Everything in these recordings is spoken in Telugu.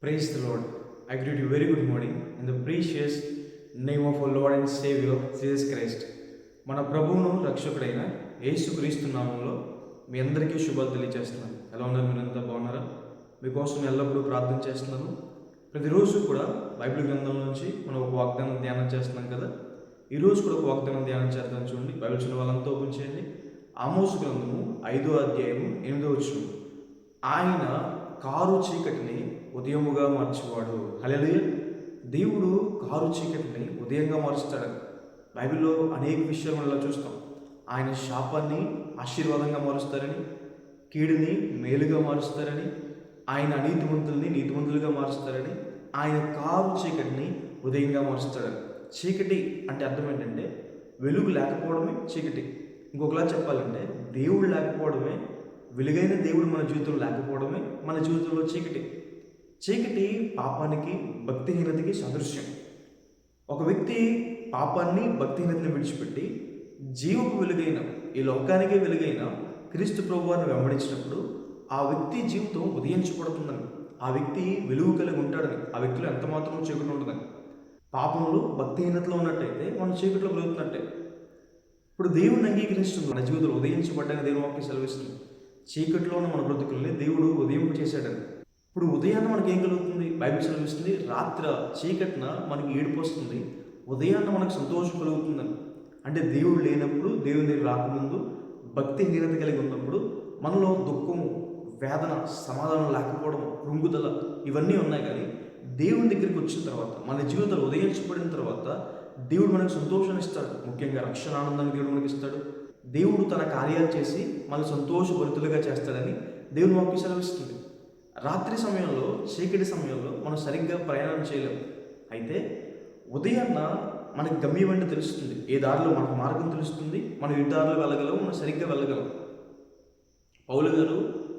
Praise the Lord. I greet you very good morning in the precious name of our Lord and Savior Jesus Christ. మన ప్రభువును రక్షకుడైన యేసుక్రీస్తు నామంలో మీ అందరికీ శుభాలు తెలియజేస్తున్నాను. ఎలా ఉన్నారు? మీరంతా బాగున్నారా? మీకోసం ఎల్లప్పుడూ ప్రార్థన చేస్తున్నాను. ప్రతిరోజు కూడా బైబిల్ గ్రంథం నుంచి మనం ఒక వాగ్దానం ధ్యానం చేస్తున్నాం కదా. ఈరోజు కూడా ఒక వాగ్దానం ధ్యానం చేద్దాం. చూడండి, బైబిల్ చదివిన వాళ్ళంతా ఓపెన్ చేయండి. ఆమోసు గ్రంథము 5వ అధ్యాయము 8వ వచనం. ఆయన కారు చీకటిని ఉదయముగా మార్చేవాడు. హల్లెలూయా. దేవుడు కారు చీకటిని ఉదయంగా మారుస్తాడు. బైబిల్లో అనేక విషయాలు మనం ఇలా చూస్తాం. ఆయన శాపాన్ని ఆశీర్వాదంగా మారుస్తారని, కీడుని మేలుగా మారుస్తారని, ఆయన అనీతిమంతుల్ని నీతిమంతులుగా మారుస్తారని, ఆయన కారు చీకటిని ఉదయంగా మారుస్తాడని. చీకటి అంటే అర్థం ఏంటంటే వెలుగు లేకపోవడమే చీకటి. ఇంకొకలా చెప్పాలంటే దేవుడు లేకపోవడమే, వెలుగైన దేవుడు మన జీవితంలో లేకపోవడమే మన జీవితంలో చీకటి. చీకటి పాపానికి భక్తిహీనతకి సదృశ్యం. ఒక వ్యక్తి పాపాన్ని భక్తిహీనతని విడిచిపెట్టి జీవపు వెలుగైన, ఈ లోకానికే వెలుగైన క్రీస్తు ప్రభువాన్ని వెంబడించినప్పుడు ఆ వ్యక్తి జీవితం ఉదయించబడుతుందని, ఆ వ్యక్తి వెలుగు కలిగి ఉంటాడని, ఆ వ్యక్తిలో ఎంత మాత్రం చీకటి ఉంటుందని. పాపంలో భక్తిహీనతలో ఉన్నట్టయితే మనం చీకట్లో బ్రతుకున్నట్టే. ఇప్పుడు దేవుడిని అంగీకరిస్తుంది, మన జీవితంలో ఉదయించబడ్డాన్ని దేవుని వాక్యం సెలవిస్తుంది. చీకట్లో ఉన్న మన బ్రతుకుల్ని దేవుడు ఉదయింపు చేశాడని. ఇప్పుడు ఉదయాన్న మనకి ఏం కలుగుతుంది? బైబిల్ సెలవిస్తుంది, రాత్రి చీకటిన మనకి ఏడుపు వస్తుంది, ఉదయాన్న మనకు సంతోషం కలుగుతుందని. అంటే దేవుడు లేనప్పుడు, దేవుని దగ్గర రాకముందు భక్తిహీనత కలిగి ఉన్నప్పుడు మనలో దుఃఖము, వేదన, సమాధానం లేకపోవడం, కృంగుదల ఇవన్నీ ఉన్నాయి. కానీ దేవుని దగ్గరికి వచ్చిన తర్వాత, మన జీవితంలో ఉదయించబడిన తర్వాత దేవుడు మనకు సంతోషాన్ని ఇస్తాడు. ముఖ్యంగా రక్షణ ఆనందాన్ని దేవుడు మనకి ఇస్తాడు. దేవుడు తన కార్యాలు చేసి మన సంతోషభరితులుగా చేస్తాడని దేవుని వాక్యం సెలవిస్తుంది. రాత్రి సమయంలో, చీకటి సమయంలో మనం సరిగ్గా ప్రయాణం చేయలేము. అయితే ఉదయాన్న మనకి గమ్యం అంటే తెలుస్తుంది, ఏ దారిలో మనకు మార్గం తెలుస్తుంది, మనం ఏ దారిలో వెళ్ళగలం, మనం సరిగ్గా వెళ్ళగలం. పౌలు గారు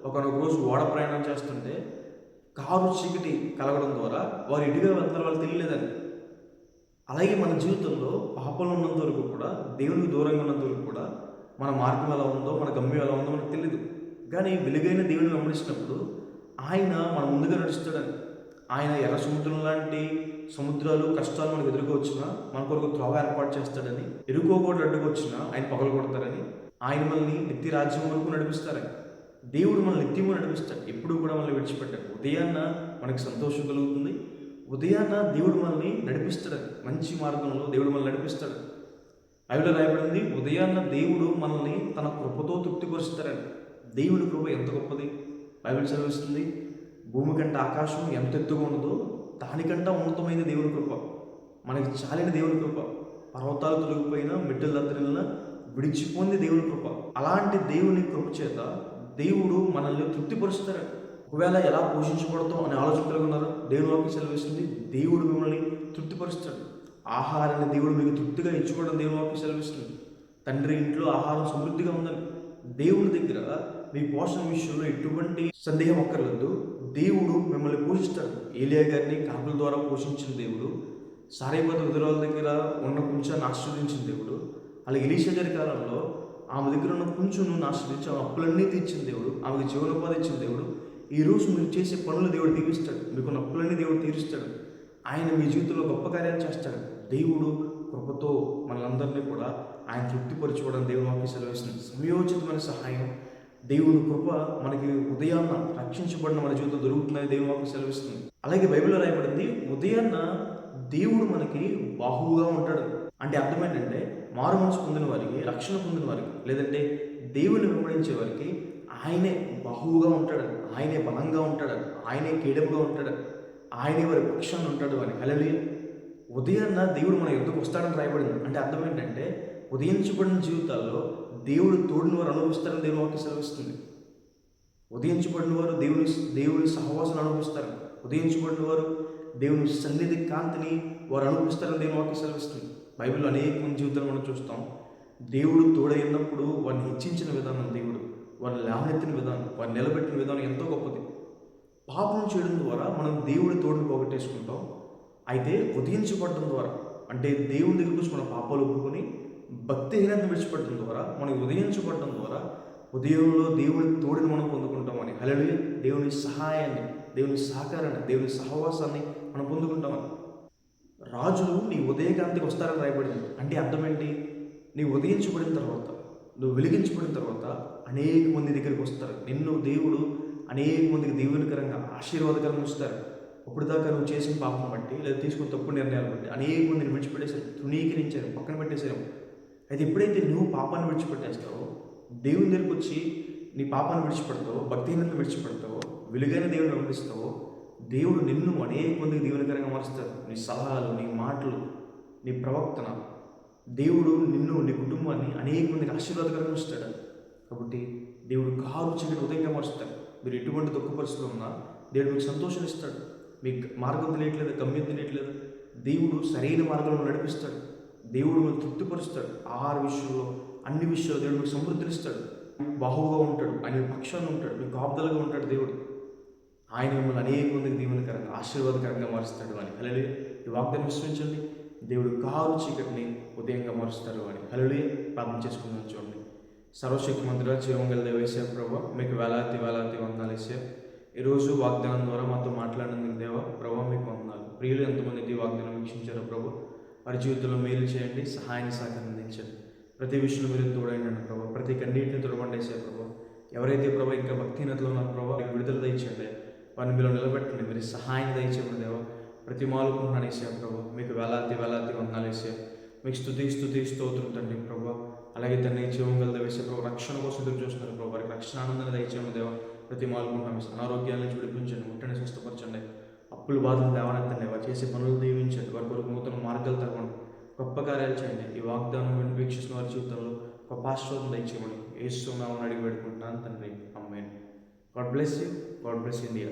ఒకనొక రోజు ఓడ ప్రయాణం చేస్తుంటే కారు చీకటి కలగడం ద్వారా వారు ఎటుగా వెళ్తారో వాళ్ళు తెలియలేదని. అలాగే మన జీవితంలో పాపంలో ఉన్నంత వరకు కూడా, దేవునికి దూరంగా ఉన్నంత వరకు కూడా మన మార్గం ఎలా ఉందో, మన గమ్యం ఎలా ఉందో మనకు తెలియదు. కానీ వెలుగైన దేవుని వెంబడించినప్పుడు ఆయన మన ముందుగా నడుస్తాడని. ఆయన ఎర్ర సముద్రం లాంటి సముద్రాలు, కష్టాలు మనకు ఎదుర్కొచ్చినా మన కొరకు త్రోవ ఏర్పాటు చేస్తాడని, ఎరుకోకూడదు అడ్డుకొచ్చినా ఆయన పగలు కొడతారని, ఆయన మనల్ని నిత్య రాజ్యం వరకు నడిపిస్తారని. దేవుడు మనల్ని నిత్యము నడిపిస్తాడు, ఎప్పుడు కూడా మనల్ని విడిచిపెట్టాడు. ఉదయాన్న మనకు సంతోషం కలుగుతుంది, ఉదయాన్న దేవుడు మనల్ని నడిపిస్తాడని, మంచి మార్గంలో దేవుడు మనల్ని నడిపిస్తాడు. బైబిల్లో రాయబడింది, ఉదయాన్న దేవుడు మనల్ని తన కృపతో తృప్తిపరుస్తారని. దేవుని కృప ఎంత గొప్పది! బైబిల్ చదివిస్తుంది, భూమి కంటే ఆకాశం ఎంత ఎత్తుగా ఉన్నదో దానికంటే ఉన్నతమైన దేవుని కృప, మనకి చాలిన దేవుని కృప, పర్వతాలు తొలగిపోయినా, మెట్టులు దత్తరిల్లినా విడిచిపోయింది దేవుని కృప. అలాంటి దేవుని కృప చేత దేవుడు మనల్ని తృప్తిపరుస్తారని. ఒకవేళ ఎలా పోషించబడతాం అనే ఆలోచన కలిగి ఉన్నారు, దేవుని వాక్యం సెలవిస్తుంది, దేవుడు మిమ్మల్ని తృప్తిపరుస్తాడు. ఆహారాన్ని దేవుడు మీకు తృప్తిగా ఇచ్చుకోవడం దేవుని వాక్యం సెలవిస్తుంది. తండ్రి ఇంట్లో ఆహారం సమృద్ధిగా ఉందని. దేవుని దగ్గర మీ పోషణ విషయంలో ఎటువంటి సందేహం అక్కర్లేదు, దేవుడు మిమ్మల్ని పోషిస్తాడు. ఏలియా గారిని కాకుల ద్వారా పోషించిన దేవుడు, సారేపద విధురాల దగ్గర ఉన్న కొంచెం ఆశీర్వదించిన దేవుడు, అలాగే ఎలీషా గారి కాలంలో ఆమె దగ్గర ఉన్న కొంచెం ఆశ్రయించి ఆమె అప్పులన్నీ తీర్చిన దేవుడు, ఆమెకు జీవనోపాధి ఇచ్చిన దేవుడు. ఈరోజు మీరు చేసే పనులు దేవుడు దీవిస్తాడు, మీకున్న అప్పులన్నీ దేవుడు తీరుస్తాడు. ఆయన మీ జీవితంలో గొప్ప కార్యాలు చేస్తాడు. దేవుడు కృపతో మనందరినీ కూడా ఆయన తృప్తిపరచుకోవడం దేవుని వాక్యం సెలవిస్తుంది. సమయోచితమైన సహాయం, దేవుని కృప మనకి ఉదయాన్న రక్షించబడిన మన జీవితంలో దొరుకుతుందని దేవుని వాక్యం సెలవిస్తుంది. అలాగే బైబిల్లో రాయబడింది, ఉదయాన్న దేవుడు మనకి బాహువుగా ఉంటాడు. అంటే అర్థం ఏంటంటే మారు మనసు పొందిన వారికి, రక్షణ పొందిన వారికి, లేదంటే దేవుని వెంబడించే వారికి ఆయనే బాహువుగా ఉంటాడని, ఆయనే బలంగా ఉంటాడని, ఆయనే కీడముగా ఉంటాడని, ఆయనే వారి పక్షాన్ని ఉంటాడు అని. హల్లెలూయా. ఉదయాన్న దేవుడు మన యుద్ధకు వస్తాడని రాయబడింది. అంటే అర్థం ఏంటంటే ఉదయించబడిన జీవితాల్లో దేవుడు తోడుని వారు అనుభవిస్తారని దేవుని వాక్యం సెలవిస్తుంది. ఉదయించబడిన వారు దేవుని సహవాసాన్ని అనుభవిస్తారు. ఉదయించబడిన వారు దేవుని సన్నిధి కాంతిని వారు అనుభవిస్తారని దేవుని వాక్యం సెలవిస్తుంది. బైబిల్లో అనేక మంది జీవితాలు మనం చూస్తాం. దేవుడు తోడైనప్పుడు వారిని హెచ్చించిన విధానం, దేవుడు వారిని లేవనెత్తిన విధానం, వారిని నిలబెట్టిన విధానం ఎంతో గొప్పది. పాపం చేయడం ద్వారా మనం దేవుడి తోడుని పోగొట్టేసుకుంటాం. అయితే ఉదయించబడడం ద్వారా, అంటే దేవుని దగ్గరికి వచ్చి మన పాపాలు ఒప్పుకొని భక్తిహీనతను విడిచిపెట్టడం ద్వారా, మనకి ఉదయించబడడం ద్వారా ఉదయంలో దేవుడి తోడుని మనం పొందుకుంటామని. హల్లెలూయా. దేవుని సహాయాన్ని, దేవుని సహకారాన్ని, దేవుని సహవాసాన్ని మనం పొందుకుంటామని. రాజులు నీ ఉదయకాంతికి వస్తారని రాయబడింది. అంటే అర్థం ఏంటి? నీ ఉదయించబడిన తర్వాత, నువ్వు వెలిగించబడిన తర్వాత అనేక మంది దగ్గరికి వస్తారు. నిన్ను దేవుడు అనేక మందికి దీవెనకరంగా, ఆశీర్వాదకరంగా ఉంచుతారు. అప్పుడు దాకా నువ్వు చేసిన పాపం బట్టి, లేదా తీసుకున్న తప్పు నిర్ణయాలు బట్టి అనేక మందిని విడిచిపెట్టేశారు, తృణీకరించారు, పక్కన పెట్టేశారు. అయితే ఎప్పుడైతే నువ్వు పాపాన్ని విడిచిపెట్టేస్తావో, దేవుని దగ్గరికి వచ్చి నీ పాపాన్ని విడిచిపెడతావో, భక్తిహీనతను విడిచిపెడతావో, వెలుగైన దేవుని వెంబడిస్తావో, దేవుడు నిన్ను అనేక మందికి దీవెనకరంగా మారుస్తాడు. నీ సలహాలు, నీ మాటలు, నీ ప్రవర్తన, దేవుడు నిన్ను, నీ కుటుంబాన్ని అనేక మందికి ఆశీర్వాదకరంగా ఉంచుతాడు. కాబట్టి దేవుడు కారు చీకటి ఉదయంగా మారుస్తాడు. మీరు ఎటువంటి దుఃఖ పరిస్థితులు ఉన్నా దేవుడు మీకు సంతోషాన్ని ఇస్తాడు. మీకు మార్గం తెలియట్లేదు, గమ్యం తెలియట్లేదు, దేవుడు సరైన మార్గంలో నడిపిస్తాడు. దేవుడు మిమ్మల్ని తృప్తిపరుస్తాడు. ఆహార విషయంలో, అన్ని విషయాలు దేవుడు మీకు సమృద్ధినిస్తాడు. బాహువుగా ఉంటాడు, ఆయన మీ పక్షాన్ని ఉంటాడు, మీకు కాపుదలుగా ఉంటాడు దేవుడు. ఆయన మిమ్మల్ని అనేక మందికి దీవెనకరంగా, ఆశీర్వాదకరంగా మారుస్తాడు అని. హల్లెలూయా. ఈ వాగ్దానం విశ్వసించండి. దేవుడు కారు చీకటిని ఉదయంగా మారుస్తారు అని. హల్లెలూయా. ప్రార్థన చేసుకుందాం. చూడండి. సర్వశక్తిమంతుడా, జీవంగల దేవ యేసయ్య ప్రభువా, మీకు వేలాది వేలాది వందనాలు యేసయ్య. ఈరోజు వాగ్దానం ద్వారా మాతో మాట్లాడినందుకు దేవా ప్రభువా మీకు వందనాలు. ప్రియులు ఎంతమంది ఈ వాగ్దానం వీక్షించారో ప్రభు, వారి జీవితంలో మేలు చేయండి, సహాయాన్ని సహకారం అందించండి. ప్రతి విషయంలో మీరు తోడైండండి ప్రభు, ప్రతి కన్నీటిని తొడబండేసే ప్రభు. ఎవరైతే ప్రభు ఇంకా భక్తిహీనతలో ఉన్నారో ప్రభు, విడుదల దయచేయండి, వారిని మీరు నిలబెట్టండి, మీరు సహాయాన్ని దయచేయండి దేవా. ప్రతి మాలుకుంటున్నాను యేసయ్య ప్రభు, మీకు వేలాది వేలాది వందనాలు యేసయ్య. మీకు స్తుతి స్తోత్రం తండ్రి ప్రభు. అలాగే తండ్రి జీవంగల దేవ యేసయ్య ప్రభు, రక్షణ కోసం ఎదురు చూస్తున్నారు ప్రభు, వారికి రక్షణ ఆనందాన్ని దయచేయండి దేవా. ప్రతి మాలుకుంటున్నాం యేసయ్య. అనారోగ్యాల నుంచి విడిపించండి, ముట్టని స్వస్థపరచండి, అప్పులు బాధలు దేవనెత్తండి, వారు చేసే పనులు దీవించండి, వారి కొరకు నూతన మార్గాలు తరగండి, గొప్ప కార్యాలు చేయండి. ఈ వాగ్దానం వీక్షిస్తున్న వారి జీవితంలో గొప్ప ఆశీర్వాదం దయచేయమని యేసు నామమున అడిగి పెట్టుకుంటున్నాను తండ్రి. Amen. God bless you. God bless India.